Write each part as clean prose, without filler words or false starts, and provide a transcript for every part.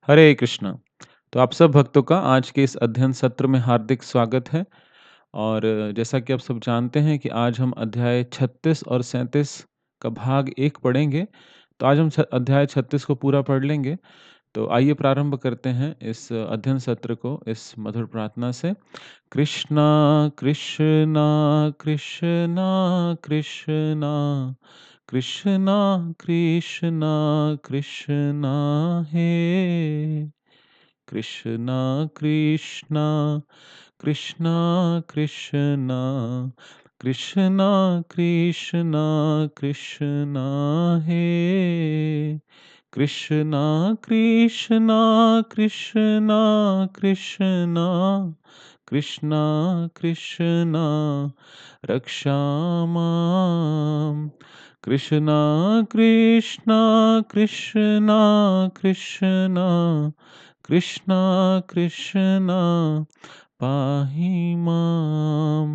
हरे कृष्णा। तो आप सब भक्तों का आज के इस अध्ययन सत्र में हार्दिक स्वागत है। और जैसा कि आप सब जानते हैं कि आज हम अध्याय 36 और 37 का भाग 1 पढ़ेंगे। तो आज हम अध्याय 36 को पूरा पढ़ लेंगे। तो आइए प्रारंभ करते हैं इस अध्ययन सत्र को इस मधुर प्रार्थना से। कृष्णा कृष्णा कृष्णा कृष्णा कृष्णा कृष्णा कृष्णा हे कृष्णा कृष्णा कृष्णा कृष्णा कृष्णा कृष्णा कृष्णा हे कृष्णा कृष्णा कृष्णा कृष्णा कृष्णा कृष्णा रक्षामां कृष्णा कृष्णा कृष्णा कृष्णा कृष्णा कृष्णा पाहि मां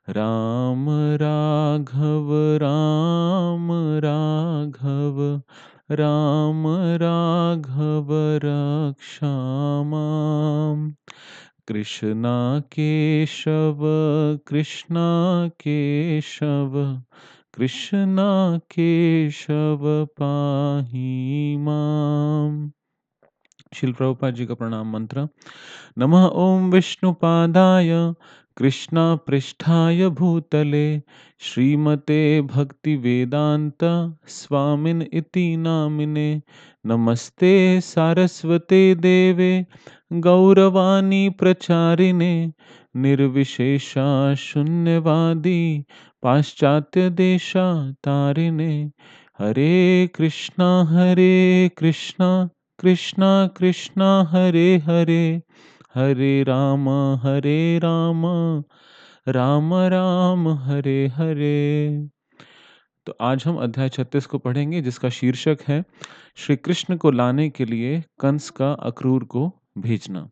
राम राघव राम राघव राम राघव रक्षामां कृष्णा केशव कृष्णा केशव कृष्णा केशव पाहि मां। शिल प्रभुपाद जी का प्रणाम मंत्र। नमः ओम विष्णुपादाय कृष्णा पृष्ठाय भूतले श्रीमते भक्ति वेदांत स्वामिन इति नामिने। नमस्ते सारस्वते देवे गौरवाणी प्रचारिणे निर्विशेषा शून्यवादी पाश्चात्य देशा तारिणे। हरे कृष्णा कृष्णा कृष्णा हरे हरे हरे राम राम राम हरे हरे। तो आज हम अध्याय 36 को पढ़ेंगे जिसका शीर्षक है श्री कृष्ण को लाने के लिए कंस का अक्रूर को भेजना।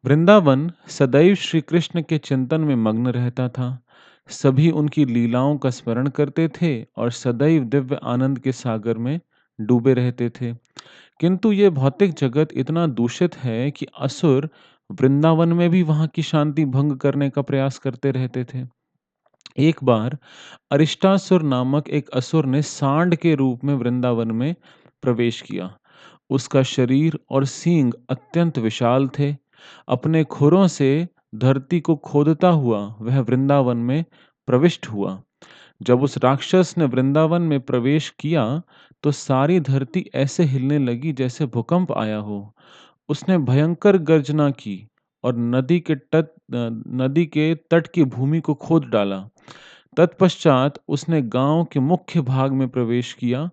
वृंदावन सदैव श्री कृष्ण के चिंतन में मग्न रहता था। सभी उनकी लीलाओं का स्मरण करते थे और सदैव दिव्य आनंद के सागर में डूबे रहते थे। किंतु ये भौतिक जगत इतना दूषित है कि असुर वृंदावन में भी वहां की शांति भंग करने का प्रयास करते रहते थे। एक बार अरिष्टासुर नामक एक असुर ने सांड के रूप में वृंदावन में प्रवेश किया। उसका शरीर और सींग अत्यंत विशाल थे। अपने खुरों से धरती को खोदता हुआ वह वृंदावन में प्रविष्ट हुआ। जब उस राक्षस ने वृंदावन में प्रवेश किया तो सारी धरती ऐसे हिलने लगी जैसे भूकंप आया हो। उसने भयंकर गर्जना की और नदी के तट की भूमि को खोद डाला। तत्पश्चात उसने गांव के मुख्य भाग में प्रवेश किया।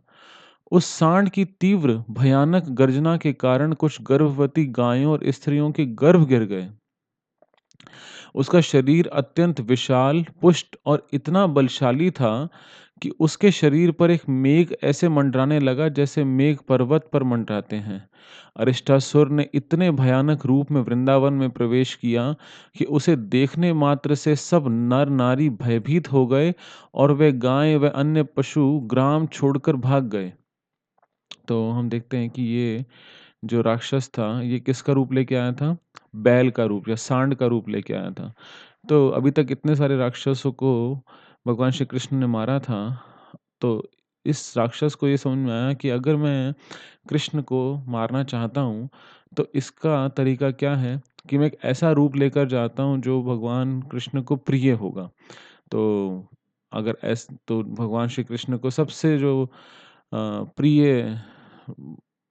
उस सांड की तीव्र भयानक गर्जना के कारण कुछ गर्भवती गायों और स्त्रियों के गर्भ गिर गए। उसका शरीर अत्यंत विशाल, पुष्ट और इतना बलशाली था कि उसके शरीर पर एक मेघ ऐसे मंडराने लगा जैसे मेघ पर्वत पर मंडराते हैं। अरिष्टासुर ने इतने भयानक रूप में वृंदावन में प्रवेश किया कि उसे देखने मात्र से सब नर नारी भयभीत हो गए और वे गाय व अन्य पशु ग्राम छोड़कर भाग गए। तो हम देखते हैं कि ये जो राक्षस था ये किसका रूप लेके आया था? बैल का रूप या सांड का रूप लेके आया था। तो अभी तक इतने सारे राक्षसों को भगवान श्री कृष्ण ने मारा था। तो इस राक्षस को ये समझ में आया कि अगर मैं कृष्ण को मारना चाहता हूँ तो इसका तरीका क्या है कि मैं एक ऐसा रूप लेकर जाता हूँ जो भगवान कृष्ण को प्रिय होगा। तो अगर ऐस तो भगवान श्री कृष्ण को सबसे जो प्रिय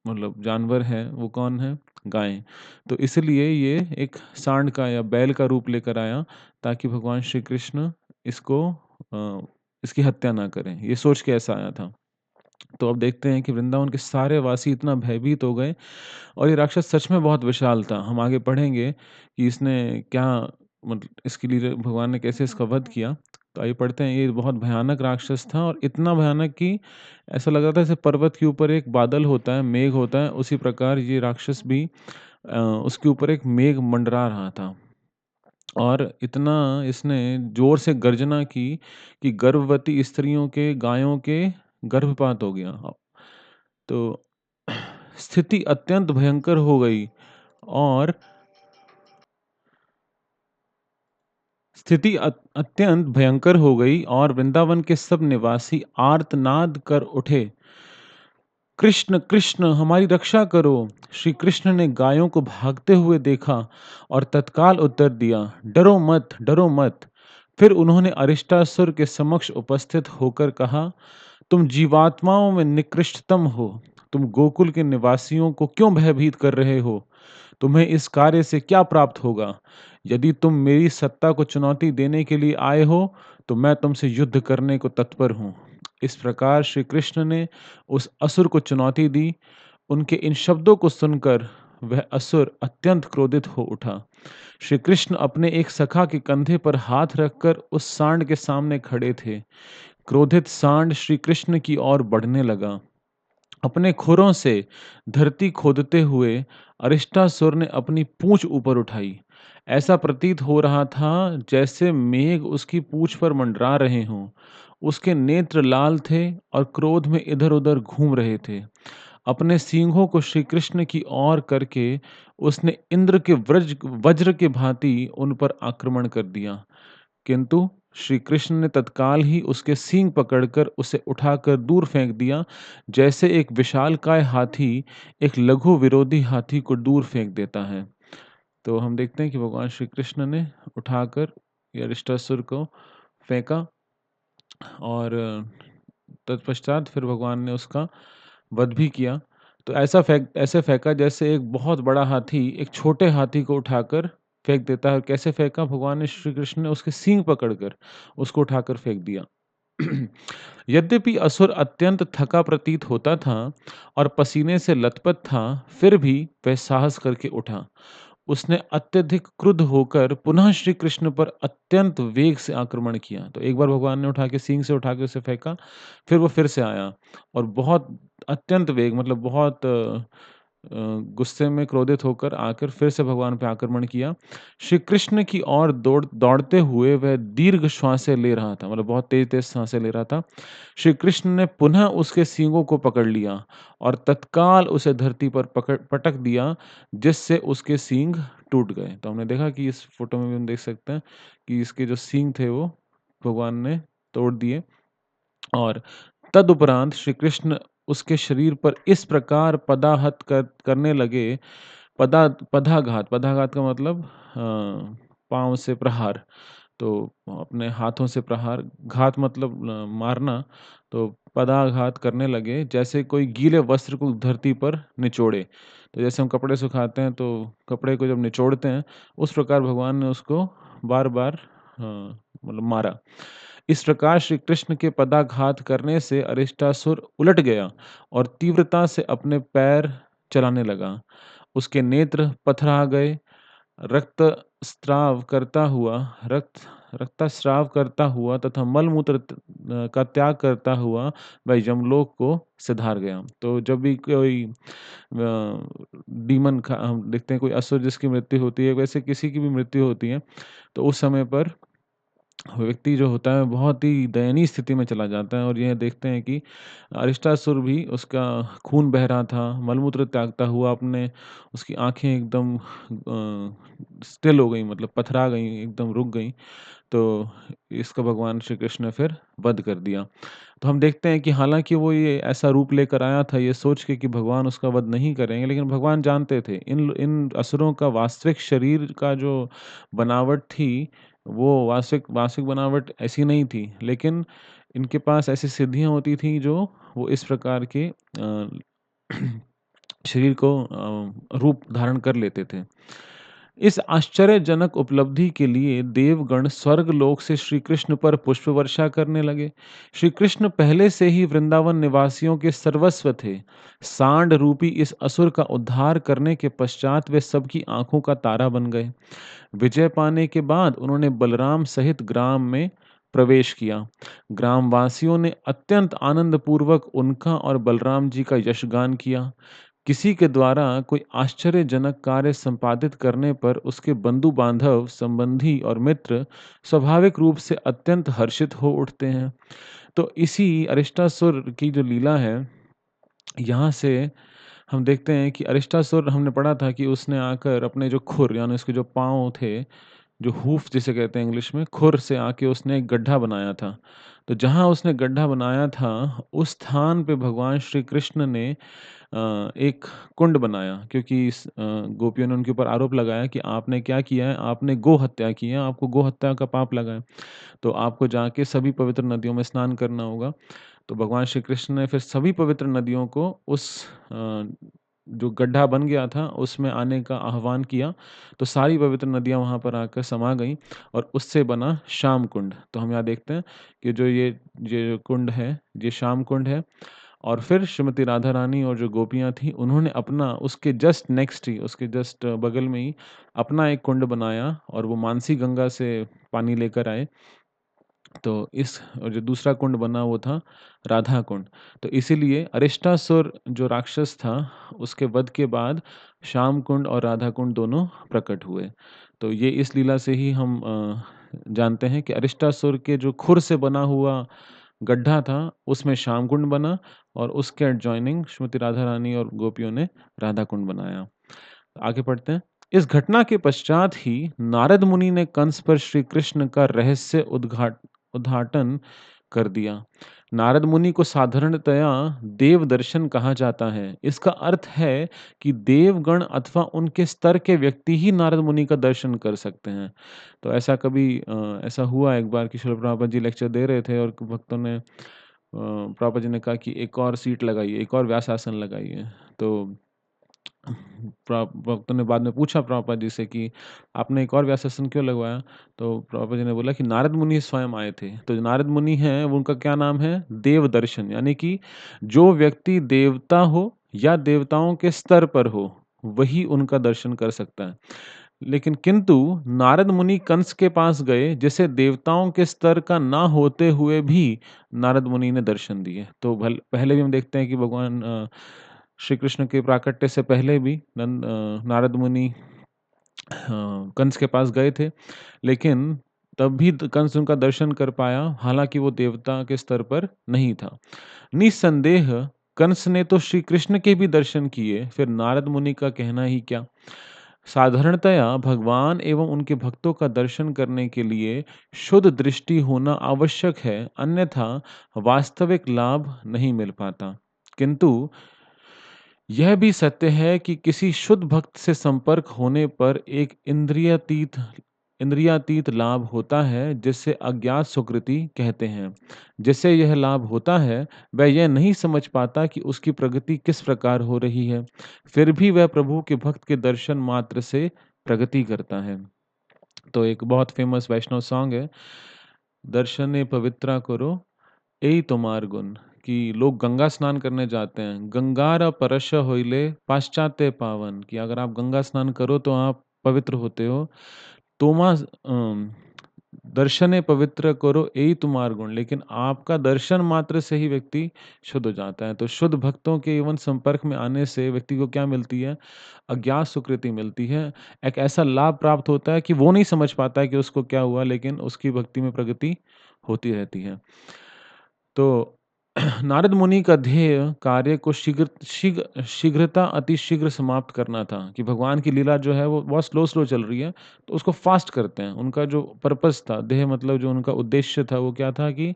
मतलब जानवर है वो कौन है? गाय। तो इसलिए ये एक सांड का या बैल का रूप लेकर आया ताकि भगवान श्री कृष्ण इसको इसकी हत्या ना करें। ये सोच के ऐसा आया था। तो अब देखते हैं कि वृंदावन के सारे वासी इतना भयभीत हो गए और ये राक्षस सच में बहुत विशाल था। हम आगे पढ़ेंगे कि इसने क्या मतलब इसके लिए भगवान ने कैसे इसका वध किया। तो आइए पढ़ते हैं। ये बहुत भयानक राक्षस था और इतना भयानक कि ऐसा लग रहा था जैसे पर्वत के ऊपर एक बादल होता है, मेघ होता है, उसी प्रकार ये राक्षस भी उसके ऊपर एक मेघ मंडरा रहा था। और इतना इसने जोर से गर्जना की कि गर्भवती स्त्रियों के, गायों के गर्भपात हो गया। तो स्थिति अत्यंत भयंकर हो गई और अत्यंत भयंकर हो गई और वृंदावन के सब निवासी आर्तनाद कर उठे। कृष्ण कृष्ण हमारी रक्षा करो। श्री कृष्ण ने गायों को भागते हुए देखा और तत्काल उत्तर दिया, डरो मत, डरो मत। फिर उन्होंने अरिष्टासुर के समक्ष उपस्थित होकर कहा, तुम जीवात्माओं में निकृष्टतम हो। तुम गोकुल के निवासियों को क्यों भयभीत कर रहे हो? तुम्हें इस कार्य से क्या प्राप्त होगा? यदि तुम मेरी सत्ता को चुनौती देने के लिए आए हो, तो मैं तुमसे युद्ध करने को तत्पर हूँ। इस प्रकार श्री कृष्ण ने उस असुर को चुनौती दी। उनके इन शब्दों को सुनकर वह असुर अत्यंत क्रोधित हो उठा। श्री कृष्ण अपने एक सखा के कंधे पर हाथ रखकर उस सांड के सामने खड़े थे। क्रोधित सांड श्री कृष्ण की ओर बढ़ने लगा। अपने खुरों से धरती खोदते हुए अरिष्टासुर ने अपनी पूंछ ऊपर उठाई। ऐसा प्रतीत हो रहा था जैसे मेघ उसकी पूंछ पर मंडरा रहे हों। उसके नेत्र लाल थे और क्रोध में इधर-उधर घूम रहे थे। अपने सींगों को श्री कृष्ण की ओर करके उसने इंद्र के वज्र के भांति उन पर आक्रमण कर दिया। किंतु श्री कृष्ण ने तत्काल ही उसके सींग पकड़कर उसे उठाकर दूर फेंक दिया, जैसे एक विशालकाय हाथी एक लघु विरोधी हाथी को दूर फेंक देता है। तो हम देखते हैं कि भगवान श्री कृष्ण ने उठाकर ये अरिष्टासुर को फेंका और तत्पश्चात फिर भगवान ने उसका वध भी किया। तो ऐसे फेंका जैसे एक बहुत बड़ा हाथी एक छोटे हाथी को उठाकर फेंक देता है। और कैसे फेंका? भगवान ने श्री कृष्ण ने उसके सींग पकड़कर उसको उठाकर फेंक दिया। यद्यपि असुर अत्यंत थका प्रतीत होता था और पसीने से लथपथ था, फिर भी वह साहस करके उठा। उसने अत्यधिक क्रुद्ध होकर पुनः श्री कृष्ण पर अत्यंत वेग से आक्रमण किया। तो एक बार भगवान ने उठा के सींग से उठा के उसे फेंका, फिर वो फिर से आया और बहुत अत्यंत वेग मतलब बहुत गुस्से में क्रोधित होकर आकर फिर से भगवान पे आक्रमण किया। श्री कृष्ण की ओर दौड़ते हुए वह दीर्घ श्वासें ले रहा था, मतलब बहुत तेज-तेज साँसें ले रहा था। श्री कृष्ण ने पुनः उसके सींगों को पकड़ लिया और तत्काल उसे धरती पर पटक दिया, जिससे उसके सींग टूट गए। तो हमने देखा कि इस फ़ोटो में भी हम देख सकते हैं कि इसके जो सींग थे वो भगवान ने तोड़ दिए और तदुपरांत श्री कृष्ण उसके शरीर पर इस प्रकार पदाहत करने लगे। पदाघात पदाघात का मतलब पाँव से प्रहार। तो अपने हाथों से प्रहार, घात मतलब मारना, तो पदाघात करने लगे जैसे कोई गीले वस्त्र को धरती पर निचोड़े। तो जैसे हम कपड़े सुखाते हैं तो कपड़े को जब निचोड़ते हैं, उस प्रकार भगवान ने उसको बार-बार मतलब मारा। इस प्रकार श्री कृष्ण के पदाघात करने से अरिष्टासुर उलट गया और तीव्रता से अपने पैर चलाने लगा। उसके नेत्र पथरा गए। रक्तस्राव करता हुआ रक्त रक्तस्राव करता हुआ तथा मल-मूत्र का त्याग करता हुआ वह यमलोक को सिधार गया। तो जब भी कोई डीमन हम देखते हैं कोई असुर जिसकी मृत्यु होती है, वैसे किसी की भी मृत्यु होती है, तो उस समय पर व्यक्ति जो होता है बहुत ही दयनीय स्थिति में चला जाता है और यह देखते हैं कि अरिष्टासुर भी उसका खून बह रहा था, मलमूत्र त्यागता हुआ अपने उसकी आँखें एकदम स्टिल हो गई, मतलब पथरा गई, एकदम रुक गई। तो इसका भगवान श्री कृष्ण ने फिर वध कर दिया। तो हम देखते हैं कि हालाँकि वो ये ऐसा रूप लेकर आया था ये सोच के कि भगवान उसका वध नहीं करेंगे, लेकिन भगवान जानते थे इन इन असुरों का वास्तविक शरीर का जो बनावट थी, वो वास्तविक वास्तविक बनावट ऐसी नहीं थी। लेकिन इनके पास ऐसी सिद्धियाँ होती थी जो वो इस प्रकार के शरीर को रूप धारण कर लेते थे। इस आश्चर्यजनक उपलब्धि के लिए देवगण स्वर्गलोक से श्री कृष्ण पर पुष्प वर्षा करने लगे। श्री कृष्ण पहले से ही वृंदावन निवासियों के सर्वस्व थे। सांड रूपी इस असुर का उद्धार करने के पश्चात वे सबकी आंखों का तारा बन गए। विजय पाने के बाद उन्होंने बलराम सहित ग्राम में प्रवेश किया। ग्रामवासियों ने अत्यंत आनंदपूर्वक उनका और बलराम जी का यशगान किया। किसी के द्वारा कोई आश्चर्यजनक कार्य संपादित करने पर उसके बंधु-बांधव, संबंधी और मित्र स्वाभाविक रूप से अत्यंत हर्षित हो उठते हैं। तो इसी अरिष्टासुर की जो लीला है, यहाँ से हम देखते हैं कि अरिस्टासुर हमने पढ़ा था कि उसने आकर अपने जो खुर यानी उसके जो पाँव थे, जो हूफ जिसे कहते हैं इंग्लिश में, खुर से आके उसने एक गड्ढा बनाया था। तो जहाँ उसने गड्ढा बनाया था, उस स्थान पे भगवान श्री कृष्ण ने एक कुंड बनाया क्योंकि गोपियों ने उनके ऊपर आरोप लगाया कि आपने क्या किया है, आपने गो हत्या की है, आपको गो हत्या का पाप लगा है। तो आपको जाके सभी पवित्र नदियों में स्नान करना होगा। तो भगवान श्री कृष्ण ने फिर सभी पवित्र नदियों को उस जो गड्ढा बन गया था, उसमें आने का आह्वान किया। तो सारी पवित्र नदियाँ वहाँ पर आकर समा गईं और उससे बना श्याम कुंड। तो हम यहाँ देखते हैं कि ये जो कुंड है, ये श्याम कुंड है। और फिर श्रीमती राधा रानी और जो गोपियाँ थीं, उन्होंने अपना उसके जस्ट नेक्स्ट ही, उसके जस्ट बगल में ही अपना एक कुंड बनाया और वो मानसी गंगा से पानी लेकर आए। तो इस और जो दूसरा कुंड बना वो था राधा कुंड। तो इसीलिए अरिष्टासुर जो राक्षस था, उसके वध के बाद श्याम कुंड और राधा कुंड दोनों प्रकट हुए। तो ये इस लीला से ही हम जानते हैं कि अरिष्टासुर के जो खुर से बना हुआ गड्ढा था, उसमें श्याम कुंड बना और उसके एडजॉइनिंग श्रीमती राधा रानी और गोपियों ने राधा कुंड बनाया। आगे पढ़ते हैं। इस घटना के पश्चात ही नारद मुनि ने कंस पर श्री कृष्ण का रहस्य उद्घाटन कर दिया। नारद मुनि को साधारणतया देव दर्शन कहा जाता है। इसका अर्थ है कि देवगण अथवा उनके स्तर के व्यक्ति ही नारद मुनि का दर्शन कर सकते हैं। तो ऐसा कभी ऐसा हुआ एक बार कि श्रील प्रभुपाद जी लेक्चर दे रहे थे और भक्तों ने प्रभुपाद जी ने कहा कि एक और सीट लगाइए, एक और व्यासासन लगाइए। तो भक्तों ने बाद में पूछा प्रभुपाद जी से कि आपने एक और व्यासासन क्यों लगवाया? तो प्रभुपाद जी ने बोला कि नारद मुनि स्वयं आए थे। तो जो नारद मुनि हैं, वो उनका क्या नाम है? देवदर्शन, यानी कि जो व्यक्ति देवता हो या देवताओं के स्तर पर हो, वही उनका दर्शन कर सकता है। लेकिन किंतु नारद मुनि कंस के पास गए, जिसे देवताओं के स्तर का ना होते हुए भी नारद मुनि ने दर्शन दिए। तो पहले भी हम देखते हैं कि भगवान श्री कृष्ण के प्राकट्य से पहले भी नारद मुनि कंस के पास गए थे, लेकिन तब भी कंस उनका दर्शन कर पाया, हालांकि वो देवता के स्तर पर नहीं था। निस्संदेह कंस ने तो श्री कृष्ण के भी दर्शन किए, फिर नारद मुनि का कहना ही क्या। साधारणतया भगवान एवं उनके भक्तों का दर्शन करने के लिए शुद्ध दृष्टि होना आवश्यक है, अन्यथा वास्तविक लाभ नहीं मिल पाता। किंतु यह भी सत्य है कि किसी शुद्ध भक्त से संपर्क होने पर एक इंद्रियातीत लाभ होता है, जिसे अज्ञात सुकृति कहते हैं। जिससे यह लाभ होता है, वह यह नहीं समझ पाता कि उसकी प्रगति किस प्रकार हो रही है। फिर भी वह प्रभु के भक्त के दर्शन मात्र से प्रगति करता है। तो एक बहुत फेमस वैष्णव सॉन्ग है, दर्शने पवित्रा करो यही तुम्हार गुण। कि लोग गंगा स्नान करने जाते हैं, गंगार परश होइले पाश्चात्य पावन, कि अगर आप गंगा स्नान करो तो आप पवित्र होते हो। तोमा दर्शने पवित्र करो यही तुम्हार गुण, लेकिन आपका दर्शन मात्र से ही व्यक्ति शुद्ध हो जाता है। तो शुद्ध भक्तों के एवं संपर्क में आने से व्यक्ति को क्या मिलती है? अज्ञात सुकृति मिलती है। एक ऐसा लाभ प्राप्त होता है कि वो नहीं समझ पाता है कि उसको क्या हुआ, लेकिन उसकी भक्ति में प्रगति होती रहती है। तो नारद मुनि का ध्येय कार्य को शीघ्रता अतिशीघ्र समाप्त करना था, कि भगवान की लीला जो है वो बहुत स्लो स्लो चल रही है, तो उसको फास्ट करते हैं। उनका जो पर्पस था, ध्येय मतलब जो उनका उद्देश्य था, वो क्या था कि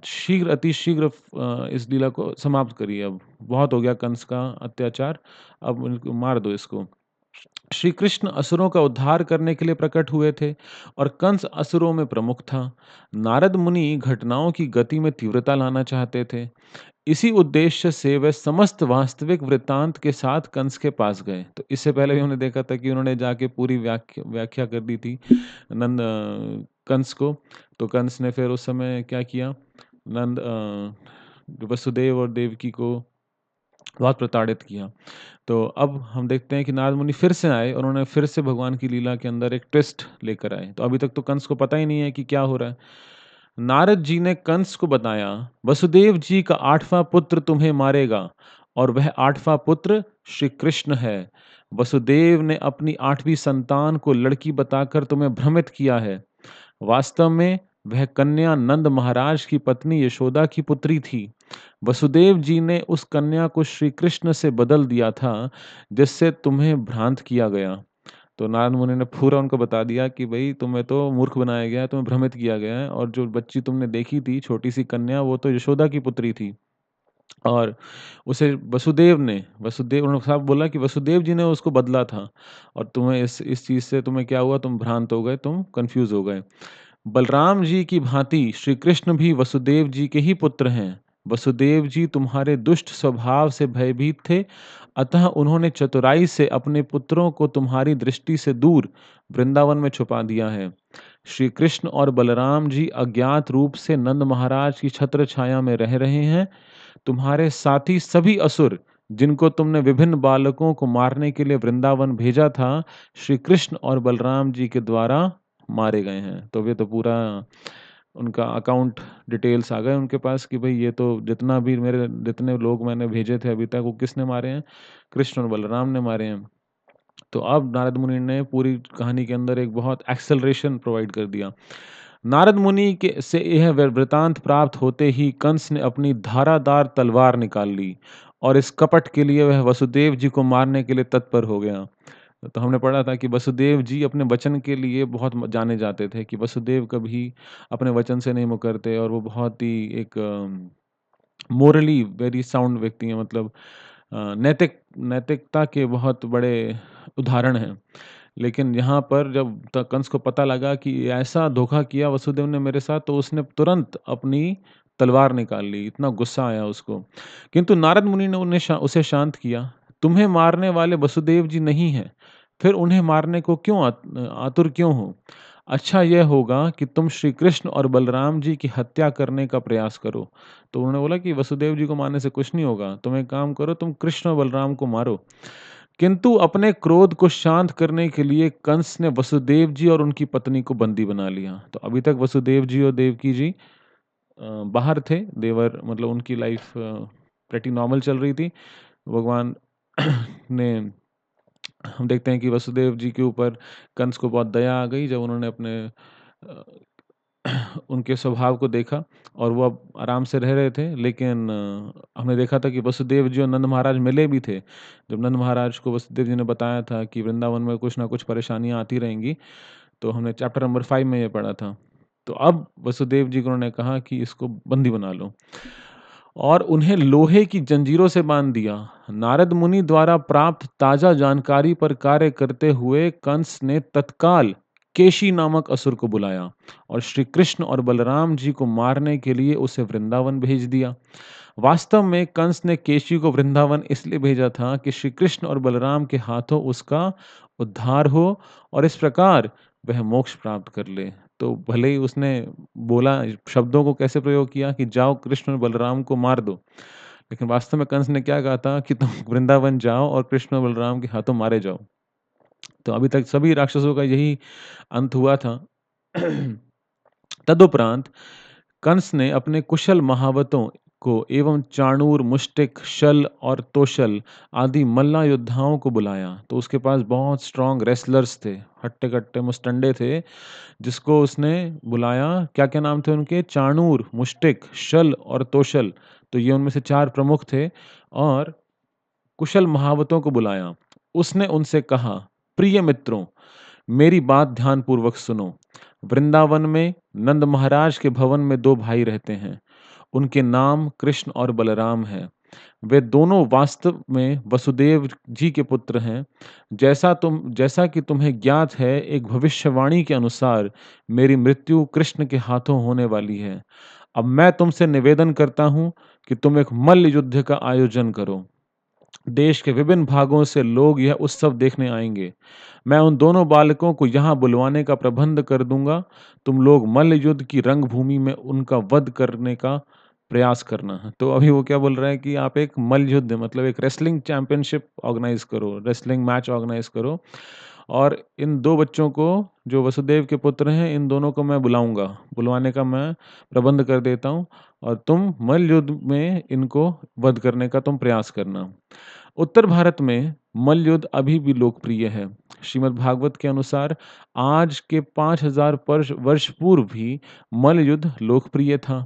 शीघ्र अतिशीघ्र इस लीला को समाप्त करिए। अब बहुत हो गया कंस का अत्याचार, अब इनको मार दो इसको। श्री कृष्ण असुरों का उद्धार करने के लिए प्रकट हुए थे और कंस असुरों में प्रमुख था। नारद मुनि घटनाओं की गति में तीव्रता लाना चाहते थे। इसी उद्देश्य से वे समस्त वास्तविक वृत्तांत के साथ कंस के पास गए। तो इससे पहले भी हमने देखा था कि उन्होंने जाके पूरी व्याख्या व्याख्या कर दी थी कंस को। तो कंस ने फिर उस समय क्या किया, वसुदेव और देवकी को बहुत प्रताड़ित किया। तो अब हम देखते हैं कि नारद मुनि फिर से आए और उन्होंने फिर से भगवान की लीला के अंदर एक ट्विस्ट लेकर आए। तो अभी तक तो कंस को पता ही नहीं है कि क्या हो रहा है। नारद जी ने कंस को बताया, वसुदेव जी का 8वां पुत्र तुम्हें मारेगा और वह 8वां पुत्र श्री कृष्ण है। वसुदेव ने अपनी 8वीं संतान को लड़की बताकर तुम्हें भ्रमित किया है। वास्तव में वह कन्या नंद महाराज की पत्नी यशोदा की पुत्री थी। वसुदेव जी ने उस कन्या को श्री कृष्ण से बदल दिया था, जिससे तुम्हें भ्रांत किया गया। तो नारद मुनि ने पूरा उनको बता दिया कि भई तुम्हें तो मूर्ख बनाया गया है, तुम्हें भ्रमित किया गया है और जो बच्ची तुमने देखी थी, छोटी-सी कन्या, वो तो यशोदा की पुत्री थी। और उसे वसुदेव उन्होंने साफ बोला कि वसुदेव जी ने उसको बदला था और तुम्हें इस चीज़ से तुम्हें क्या हुआ, तुम भ्रांत हो गए, तुम कन्फ्यूज़ हो गए। बलराम जी की भांति श्री कृष्ण भी वसुदेव जी के ही पुत्र हैं। वसुदेव जी तुम्हारे दुष्ट स्वभाव से भयभीत थे, अतः उन्होंने चतुराई से अपने पुत्रों को तुम्हारी दृष्टि से दूर वृंदावन में छुपा दिया है। श्री कृष्ण और बलराम जी अज्ञात रूप से नंद महाराज की छत्र छाया में रह रहे हैं। तुम्हारे साथी सभी असुर, जिनको तुमने विभिन्न बालकों को मारने के लिए वृंदावन भेजा था, श्री कृष्ण और बलराम जी के द्वारा मारे गए हैं। तो वे तो पूरा उनका अकाउंट डिटेल्स आ गए उनके पास कि भई ये तो जितने लोग मैंने भेजे थे अभी तक, वो किसने मारे हैं? कृष्ण और बलराम ने मारे हैं। तो अब नारद मुनि ने पूरी कहानी के अंदर एक बहुत एक्सेलरेशन प्रोवाइड कर दिया। नारद मुनि के से यह वृतांत प्राप्त होते ही कंस ने अपनी धारादार तलवार निकाल ली और इस कपट के लिए वह वसुदेव जी को मारने के लिए तत्पर हो गया। तो हमने पढ़ा था कि वसुदेव जी अपने वचन के लिए बहुत जाने जाते थे कि वसुदेव कभी अपने वचन से नहीं मुकरते और वो बहुत ही एक मोरली वेरी साउंड व्यक्ति हैं, मतलब नैतिकता के बहुत बड़े उदाहरण हैं। लेकिन यहाँ पर जब कंस को पता लगा कि ऐसा धोखा किया वसुदेव ने मेरे साथ, तो उसने तुरंत अपनी तलवार निकाल ली, इतना गुस्सा आया उसको। किंतु नारद मुनि ने उसे शांत किया। तुम्हें मारने वाले वसुदेव जी नहीं हैं, फिर उन्हें मारने को क्यों आतुर क्यों हो? अच्छा यह होगा कि तुम श्री कृष्ण और बलराम जी की हत्या करने का प्रयास करो। तो उन्होंने बोला कि वसुदेव जी को मारने से कुछ नहीं होगा, तुम एक काम करो, तुम कृष्ण और बलराम को मारो। किंतु अपने क्रोध को शांत करने के लिए कंस ने वसुदेव जी और उनकी पत्नी को बंदी बना लिया। तो अभी तक वसुदेव जी और देवकी जी बाहर थे, देवर मतलब उनकी लाइफ प्रेटी नॉर्मल चल रही थी। भगवान ने हम देखते हैं कि वसुदेव जी के ऊपर कंस को बहुत दया आ गई जब उन्होंने अपने अ, उनके स्वभाव को देखा और वो अब आराम से रह रहे थे। लेकिन हमने देखा था कि वसुदेव जी और नंद महाराज मिले भी थे। जब नंद महाराज को वसुदेव जी ने बताया था कि वृंदावन में कुछ ना कुछ परेशानियाँ आती रहेंगी, तो हमने चैप्टर नंबर 5 में ये पढ़ा था। तो अब वसुदेव जी को उन्होंने कहा कि इसको बंदी बना लो और उन्हें लोहे की जंजीरों से बांध दिया। नारद मुनि द्वारा प्राप्त ताजा जानकारी पर कार्य करते हुए कंस ने तत्काल केशी नामक असुर को बुलाया और श्री कृष्ण और बलराम जी को मारने के लिए उसे वृंदावन भेज दिया। वास्तव में कंस ने केशी को वृंदावन इसलिए भेजा था कि श्री कृष्ण और बलराम के हाथों उसका उद्धार हो और इस प्रकार वह मोक्ष प्राप्त कर ले। तो भले ही उसने बोला, शब्दों को कैसे प्रयोग किया कि जाओ कृष्ण और बलराम को मार दो। लेकिन वास्तव में कंस ने क्या कहा था कि तुम वृंदावन जाओ और कृष्ण और बलराम के हाथों मारे जाओ। तो अभी तक सभी राक्षसों का यही अंत हुआ था। तदुपरांत कंस ने अपने कुशल महावतों को एवं चाणूर, मुष्टिक, शल और तोशल आदि मल्ला योद्धाओं को बुलाया। तो उसके पास बहुत स्ट्रांग रेसलर्स थे, हट्टे-कट्टे मुस्टंडे थे, जिसको उसने बुलाया। क्या-क्या नाम थे उनके? चाणूर, मुष्टिक, शल और तोशल। तो ये उनमें से 4 प्रमुख थे और कुशल महावतों को बुलाया। उसने उनसे कहा, प्रिय मित्रों, मेरी बात ध्यानपूर्वक सुनो। वृंदावन में नंद महाराज के भवन में 2 भाई रहते हैं। उनके नाम कृष्ण और बलराम हैं। वे दोनों वास्तव में वसुदेव जी के पुत्र हैं। जैसा कि तुम्हें ज्ञात है, एक भविष्यवाणी के अनुसार मेरी मृत्यु कृष्ण के हाथों होने वाली है। अब मैं तुमसे निवेदन करता हूँ कि तुम एक मल्ल युद्ध का आयोजन करो। देश के विभिन्न भागों से लोग यह उत्सव देखने आएंगे। मैं उन दोनों बालकों को यहाँ बुलवाने का प्रबंध कर दूंगा। तुम लोग मल्ल युद्ध की रंगभूमि में उनका वध करने का प्रयास करना है। तो अभी वो क्या बोल रहा है कि आप एक मल्ल युद्ध मतलब एक रेसलिंग चैंपियनशिप ऑर्गेनाइज करो, रेसलिंग मैच ऑर्गेनाइज करो और इन 2 बच्चों को, जो वसुदेव के पुत्र हैं, इन दोनों को मैं बुलाऊंगा। बुलवाने का मैं प्रबंध कर देता हूँ और तुम मल्ल युद्ध में इनको वध करने का तुम प्रयास करना। उत्तर भारत में मल्लयुद्ध अभी भी लोकप्रिय है। श्रीमद् भागवत के अनुसार आज के 5000 वर्ष वर्ष पूर्व भी मल्लयुद्ध लोकप्रिय था।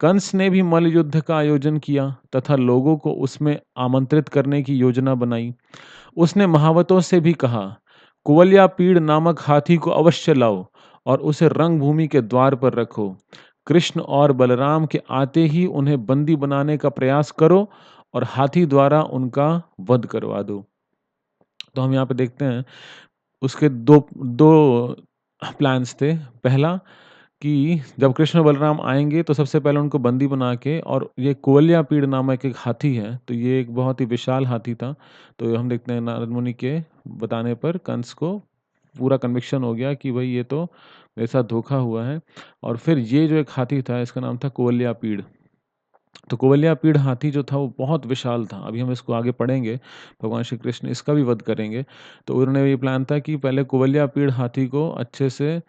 कंस ने भी मल्ल युद्ध का आयोजन किया तथा लोगों को उसमें आमंत्रित करने की योजना बनाई। उसने महावतों से भी कहा, कुवलयापीड़ नामक हाथी को अवश्य लाओ और उसे रंगभूमि के द्वार पर रखो। कृष्ण और बलराम के आते ही उन्हें बंदी बनाने का प्रयास करो और हाथी द्वारा उनका वध करवा दो। तो हम यहाँ पे देखते हैं उसके दो दो प्लान्स थे। पहला कि जब कृष्ण और बलराम आएँगे तो सबसे पहले उनको बंदी बना के, और ये कुवलयापीड़ नामक एक हाथी है, तो ये एक बहुत ही विशाल हाथी था। तो हम देखते हैं नारद मुनि के बताने पर कंस को पूरा कन्विक्शन हो गया कि भई ये तो मेरे साथ धोखा हुआ है, और फिर ये जो एक हाथी था इसका नाम था कुवलयापीड़। तो कुवलयापीड़ हाथी जो था वो बहुत विशाल था। अभी हम इसको आगे पढ़ेंगे, भगवान श्री कृष्ण इसका भी वध करेंगे। तो उन्होंने ये प्लान था कि पहले कुवलयापीड़ हाथी को अच्छे से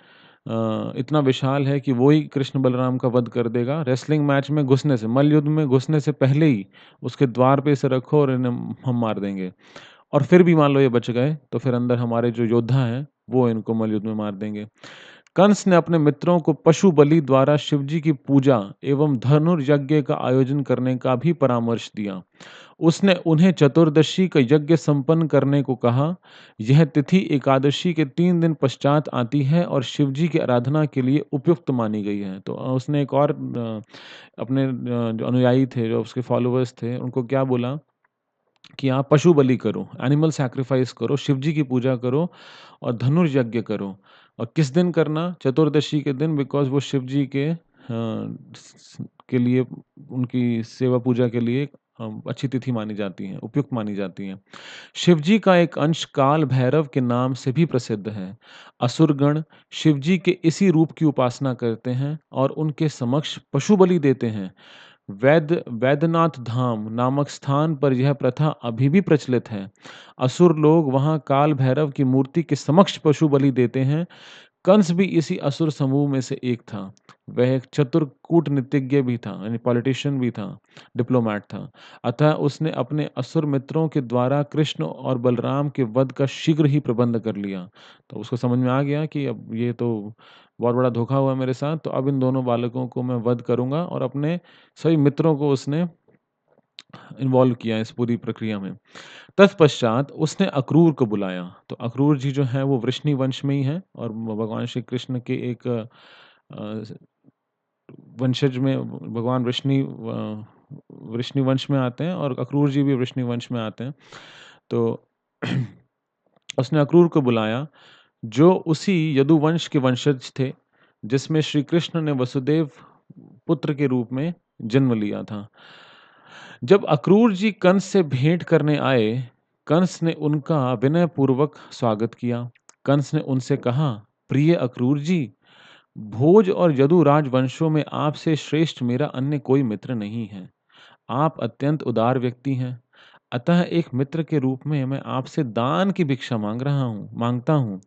इतना विशाल है कि वो ही कृष्ण बलराम का वध कर देगा। रेसलिंग मैच में घुसने से, मल्ल युद्ध में घुसने से पहले ही उसके द्वार पे इसे रखो और इन्हें हम मार देंगे। और फिर भी मान लो ये बच गए, तो फिर अंदर हमारे जो योद्धा हैं, वो इनको मल्ल युद्ध में मार देंगे। कंस ने अपने मित्रों को पशु बलि द्वारा शिवजी की पूजा एवं धनुर्यज्ञ का आयोजन करने का भी परामर्श दिया। उसने उन्हें चतुर्दशी का यज्ञ संपन्न करने को कहा। यह तिथि एकादशी के 3 दिन पश्चात आती है और शिवजी की आराधना के लिए उपयुक्त मानी गई है। तो उसने एक और अपने जो अनुयायी थे, जो उसके फॉलोवर्स थे, उनको क्या बोला कि आप पशु बलि करो, एनिमल सैक्रिफाइस करो, शिव जी की पूजा करो और धनुर्यज्ञ करो। और किस दिन करना? चतुर्दशी के दिन, बिकॉज़ वो शिव जी के के लिए, उनकी सेवा पूजा के लिए अच्छी तिथि मानी जाती है, उपयुक्त मानी जाती है। शिव जी का एक अंश काल भैरव के नाम से भी प्रसिद्ध है। असुरगण शिव जी के इसी रूप की उपासना करते हैं और उनके समक्ष पशु बलि देते हैं। वैद्यनाथ धाम नामक स्थान पर यह प्रथा अभी भी प्रचलित है। असुर लोग वहां काल भैरव की मूर्ति के समक्ष पशु बलि देते हैं। कंस भी इसी असुर समूह में से एक था। वह एक चतुर कूटनीतिज्ञ भी था, यानी पॉलिटिशियन भी था, डिप्लोमैट था। अतः उसने अपने असुर मित्रों के द्वारा कृष्ण और बलराम के वध का शीघ्र ही प्रबंध कर लिया। तो उसको समझ में आ गया कि अब ये तो बहुत बड़ा धोखा हुआ मेरे साथ, तो अब इन दोनों बालकों को मैं वध करूँगा, और अपने सभी मित्रों को उसने इन्वॉल्व किया इस पूरी प्रक्रिया में। तत्पश्चात उसने अक्रूर को बुलाया। तो अक्रूर जी जो हैं वो वृष्णि वंश में ही हैं, और भगवान श्री कृष्ण के एक वंशज में भगवान वृष्णि वंश में आते हैं, और अक्रूर जी भी वृष्णि वंश में आते हैं। तो उसने अक्रूर को बुलाया, जो उसी यदुवंश के वंशज थे, जिसमें श्री कृष्ण ने वसुदेव पुत्र के रूप में जन्म लिया था। जब अक्रूर जी कंस से भेंट करने आए, कंस ने उनका विनयपूर्वक स्वागत किया। कंस ने उनसे कहा, प्रिय अक्रूर जी, भोज और यदु राजवंशों में आपसे श्रेष्ठ मेरा अन्य कोई मित्र नहीं है। आप अत्यंत उदार व्यक्ति हैं। अतः एक मित्र के रूप में मैं आपसे दान की भिक्षा मांगता हूँ।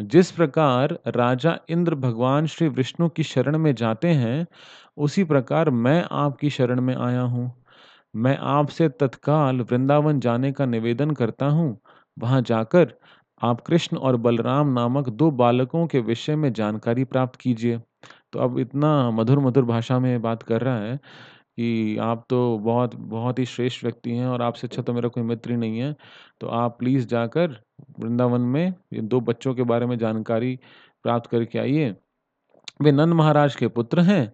जिस प्रकार राजा इंद्र भगवान श्री विष्णु की शरण में जाते हैं, उसी प्रकार मैं आपकी शरण में आया हूँ। मैं आपसे तत्काल वृंदावन जाने का निवेदन करता हूँ। वहां जाकर आप कृष्ण और बलराम नामक 2 बालकों के विषय में जानकारी प्राप्त कीजिए। तो अब इतना मधुर-मधुर भाषा में बात कर रहा है कि आप तो बहुत बहुत ही श्रेष्ठ व्यक्ति हैं, और आपसे अच्छा तो मेरा कोई मित्र ही नहीं है। तो आप प्लीज़ जाकर वृंदावन में ये 2 बच्चों के बारे में जानकारी प्राप्त करके आइए। वे नंद महाराज के पुत्र हैं।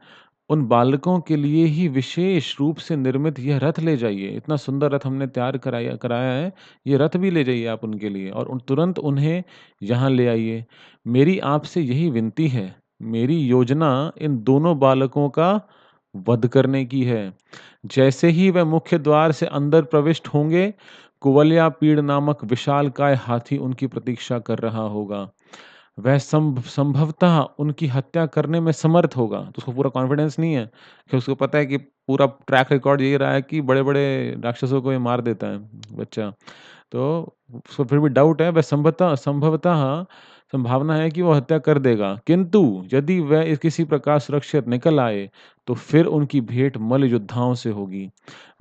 उन बालकों के लिए ही विशेष रूप से निर्मित यह रथ ले जाइए। इतना सुंदर रथ हमने तैयार कराया कराया है, ये रथ भी ले जाइए आप उनके लिए, और तुरंत उन्हें यहाँ ले आइए। मेरी आपसे यही विनती है। मेरी योजना इन दोनों बालकों का वध करने की है। जैसे ही वह मुख्य द्वार से अंदर प्रविष्ट होंगे, कुवलयापीड़ नामक विशालकाय हाथी उनकी प्रतीक्षा कर रहा होगा। वह संभवतः उनकी हत्या करने में समर्थ होगा। तो उसको पूरा कॉन्फिडेंस नहीं है, कि उसको पता है कि पूरा ट्रैक रिकॉर्ड यही रहा है कि बड़े-बड़े राक्षसों को ये मार देता है बच्चा। तो उसको फिर भी डाउट है, वह संभवतः संभवतः संभावना है कि वो हत्या कर देगा। किंतु यदि वह किसी प्रकार सुरक्षित निकल आए, तो फिर उनकी भेंट मल्ल योद्धाओं से होगी।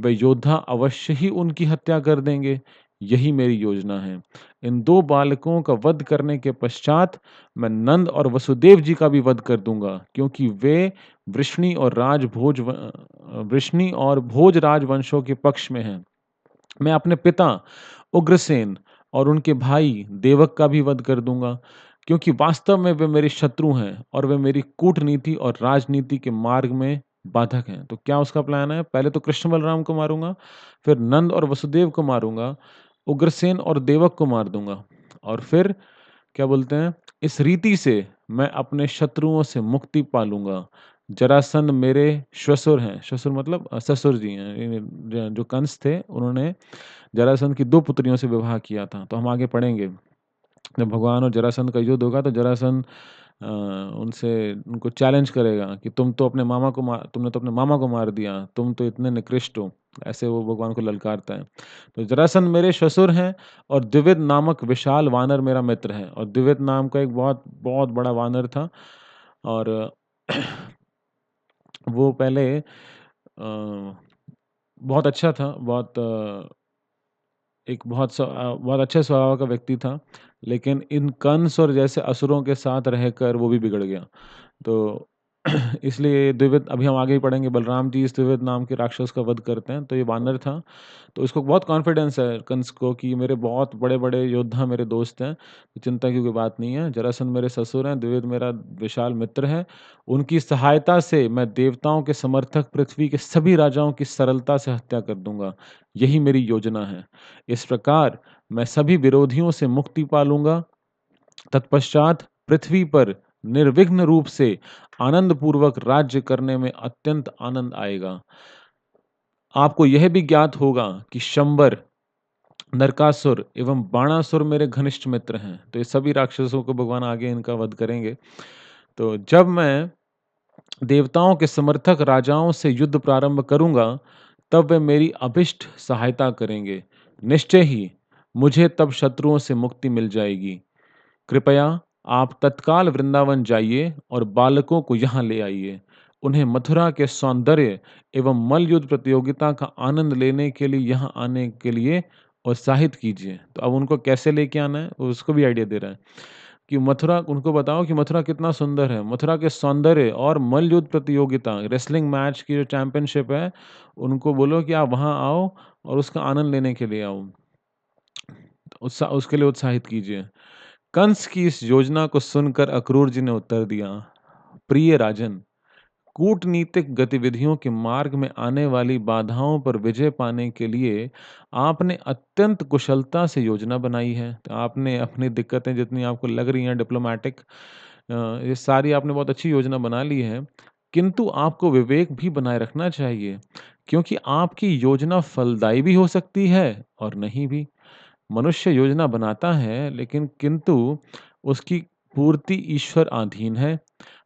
वे योद्धा अवश्य ही उनकी हत्या कर देंगे। यही मेरी योजना है। इन 2 बालकों का वध करने के पश्चात मैं नंद और वसुदेव जी का भी वध कर दूँगा, क्योंकि वे वृष्णि और भोज राजवंशों के पक्ष में हैं। मैं अपने पिता उग्रसेन और उनके भाई देवक का भी वध कर दूंगा, क्योंकि वास्तव में वे मेरे शत्रु हैं और वे मेरी कूटनीति और राजनीति के मार्ग में बाधक हैं। तो क्या उसका प्लान है? पहले तो कृष्ण बलराम को मारूंगा, फिर नंद और वसुदेव को मारूंगा, उग्रसेन और देवक को मार दूंगा, और फिर क्या बोलते हैं, इस रीति से मैं अपने शत्रुओं से मुक्ति पालूंगा। जरासंध मेरे श्वसुर हैं, श्वसुर मतलब ससुर जी हैं। जो कंस थे, उन्होंने जरासंध की 2 पुत्रियों से विवाह किया था। तो हम आगे पढ़ेंगे। जब भगवान और जरासंध का युद्ध होगा तो जरासंध उनसे उनको चैलेंज करेगा कि तुमने तो अपने मामा को मार दिया, तुम तो इतने निकृष्ट हो। ऐसे वो भगवान को ललकारता है। तो जरासंध मेरे श्वसुर हैं और द्विविद नामक विशाल वानर मेरा मित्र है। और द्विविद नाम का एक बहुत बहुत बड़ा वानर था, और वो पहले बहुत अच्छा था, बहुत अच्छे स्वभाव का व्यक्ति था, लेकिन इन कंस और जैसे असुरों के साथ रहकर वो भी बिगड़ गया। तो इसलिए द्विविद, अभी हम आगे ही पढ़ेंगे, बलराम जी इस द्विविद नाम के राक्षस का वध करते हैं। तो ये वानर था, तो इसको बहुत कॉन्फिडेंस है कंस को कि मेरे बहुत बड़े-बड़े योद्धा मेरे दोस्त हैं, तो चिंता की कोई बात नहीं है। जरासंध मेरे ससुर हैं, द्विविद मेरा विशाल मित्र है। उनकी सहायता से मैं देवताओं के समर्थक पृथ्वी के सभी राजाओं की सरलता से हत्या कर दूँगा। यही मेरी योजना है। इस प्रकार मैं सभी विरोधियों से मुक्ति पालूँगा। तत्पश्चात पृथ्वी पर निर्विघ्न रूप से आनंदपूर्वक राज्य करने में अत्यंत आनंद आएगा। आपको यह भी ज्ञात होगा कि शंबर, नरकासुर एवं बाणासुर मेरे घनिष्ठ मित्र हैं। तो ये सभी राक्षसों को भगवान आगे इनका वध करेंगे। तो जब मैं देवताओं के समर्थक राजाओं से युद्ध प्रारंभ करूंगा, तब वे मेरी अभिष्ट सहायता करेंगे। निश्चय ही मुझे तब शत्रुओं से मुक्ति मिल जाएगी। कृपया आप तत्काल वृंदावन जाइए और बालकों को यहाँ ले आइए। उन्हें मथुरा के सौंदर्य एवं मल्लयुद्ध प्रतियोगिता का आनंद लेने के लिए यहाँ आने के लिए उत्साहित कीजिए। तो अब उनको कैसे लेके आना है, वो उसको भी आइडिया दे रहा है कि मथुरा, उनको बताओ कि मथुरा कितना सुंदर है। मथुरा के सौंदर्य और मल्लयुद्ध प्रतियोगिता, रेसलिंग मैच की जो चैंपियनशिप है, उनको बोलो कि आप वहाँ आओ और उसका आनंद लेने के लिए आओ। उसके लिए उत्साहित कीजिए। कंस की इस योजना को सुनकर अक्रूर जी ने उत्तर दिया, प्रिय राजन, कूटनीतिक गतिविधियों के मार्ग में आने वाली बाधाओं पर विजय पाने के लिए आपने अत्यंत कुशलता से योजना बनाई है। तो आपने अपनी दिक्कतें जितनी आपको लग रही हैं डिप्लोमैटिक, ये सारी आपने बहुत अच्छी योजना बना ली है। किंतु आपको विवेक भी बनाए रखना चाहिए, क्योंकि आपकी योजना फलदायी भी हो सकती है और नहीं भी। मनुष्य योजना बनाता है, लेकिन किंतु उसकी पूर्ति ईश्वर अधीन है।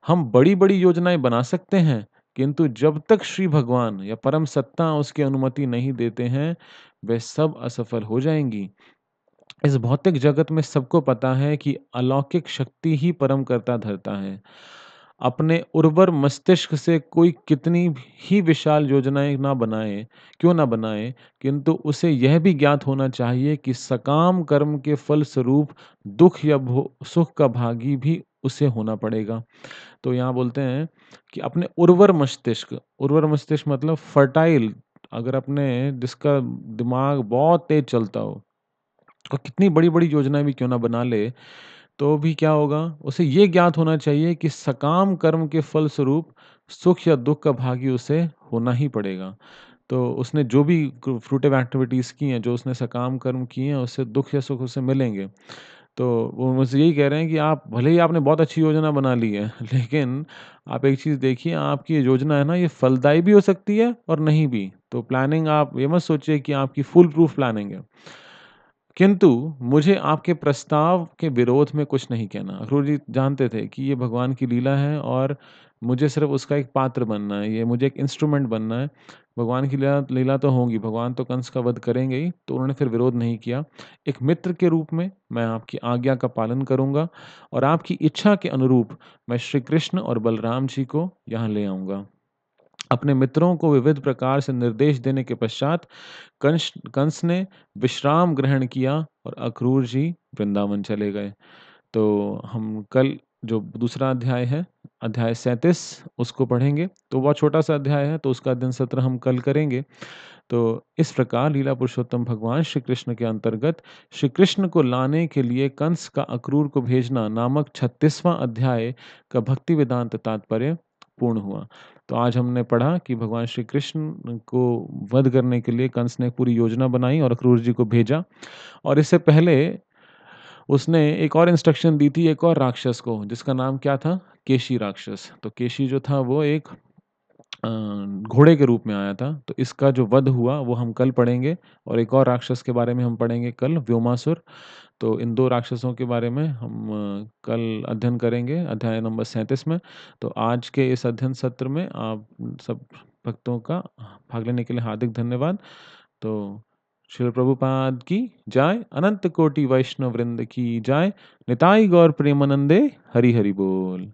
हम बड़ी-बड़ी योजनाएं बना सकते हैं, किंतु जब तक श्री भगवान या परम सत्ता उसकी अनुमति नहीं देते हैं, वे सब असफल हो जाएंगी। इस भौतिक जगत में सबको पता है कि अलौकिक शक्ति ही परम कर्ता धरता है। अपने उर्वर मस्तिष्क से कोई कितनी ही विशाल योजनाएं क्यों ना बनाए, किंतु उसे यह भी ज्ञात होना चाहिए कि सकाम कर्म के फल स्वरूप दुख या सुख का भागी भी उसे होना पड़ेगा। तो यहाँ बोलते हैं कि अपने उर्वर मस्तिष्क मतलब फर्टाइल, अगर अपने जिसका दिमाग बहुत तेज चलता हो और कितनी बड़ी-बड़ी योजनाएँ भी क्यों ना बना ले, तो भी क्या होगा? उसे ये ज्ञात होना चाहिए कि सकाम कर्म के फलस्वरूप सुख या दुःख का भागी उसे होना ही पड़ेगा। तो उसने जो भी फ्रूटिव एक्टिविटीज़ की हैं, जो उसने सकाम कर्म किए हैं, उससे दुःख या सुख उसे मिलेंगे। तो वो मुझसे यही कह रहे हैं कि आप भले ही आपने बहुत अच्छी योजना बना ली है, लेकिन आप एक चीज़ देखिए, आपकी ये योजना है ना, ये फलदायी भी हो सकती है और नहीं भी। तो प्लानिंग, आप ये मत सोचिए कि आपकी फूल प्रूफ प्लानिंग है। किंतु मुझे आपके प्रस्ताव के विरोध में कुछ नहीं कहना। अक्रूर जी जानते थे कि ये भगवान की लीला है और मुझे सिर्फ़ उसका एक पात्र बनना है, ये मुझे एक इंस्ट्रूमेंट बनना है। भगवान की लीला लीला तो होंगी, भगवान तो कंस का वध करेंगे ही, तो उन्होंने फिर विरोध नहीं किया। एक मित्र के रूप में मैं आपकी आज्ञा का पालन करूँगा और आपकी इच्छा के अनुरूप मैं श्री कृष्ण और बलराम जी को यहाँ ले आऊँगा। अपने मित्रों को विविध प्रकार से निर्देश देने के पश्चात कंस ने विश्राम ग्रहण किया और अक्रूर जी वृंदावन चले गए। तो हम कल जो दूसरा अध्याय है, अध्याय 37 उसको पढ़ेंगे। तो बहुत छोटा-सा अध्याय है, तो उसका अध्ययन सत्र हम कल करेंगे। तो इस प्रकार लीला पुरुषोत्तम भगवान श्री कृष्ण के अंतर्गत श्री कृष्ण को लाने के लिए कंस का अक्रूर को भेजना नामक 36वां अध्याय का भक्ति वेदांत तात्पर्य पूर्ण हुआ। तो आज हमने पढ़ा कि भगवान श्री कृष्ण को वध करने के लिए कंस ने पूरी योजना बनाई और अक्रूर जी को भेजा और इससे पहले उसने एक और इंस्ट्रक्शन दी थी एक और राक्षस को जिसका नाम क्या था? केशी राक्षस। तो केशी जो था वो एक अ, घोड़े के रूप में आया था। तो इसका जो वध हुआ वो हम कल पढ़ेंगे और एक और राक्षस के बारे में हम पढ़ेंगे कल व्योमासुर। तो इन 2 राक्षसों के बारे में हम कल अध्ययन करेंगे अध्याय नंबर 37 में। तो आज के इस अध्ययन सत्र में आप सब भक्तों का भाग लेने के लिए हार्दिक धन्यवाद। तो श्रील प्रभुपाद की जय, अनंत कोटि वैष्णव वृंद की जय, निताई गौर प्रेमानंदे, हरि हरि बोल।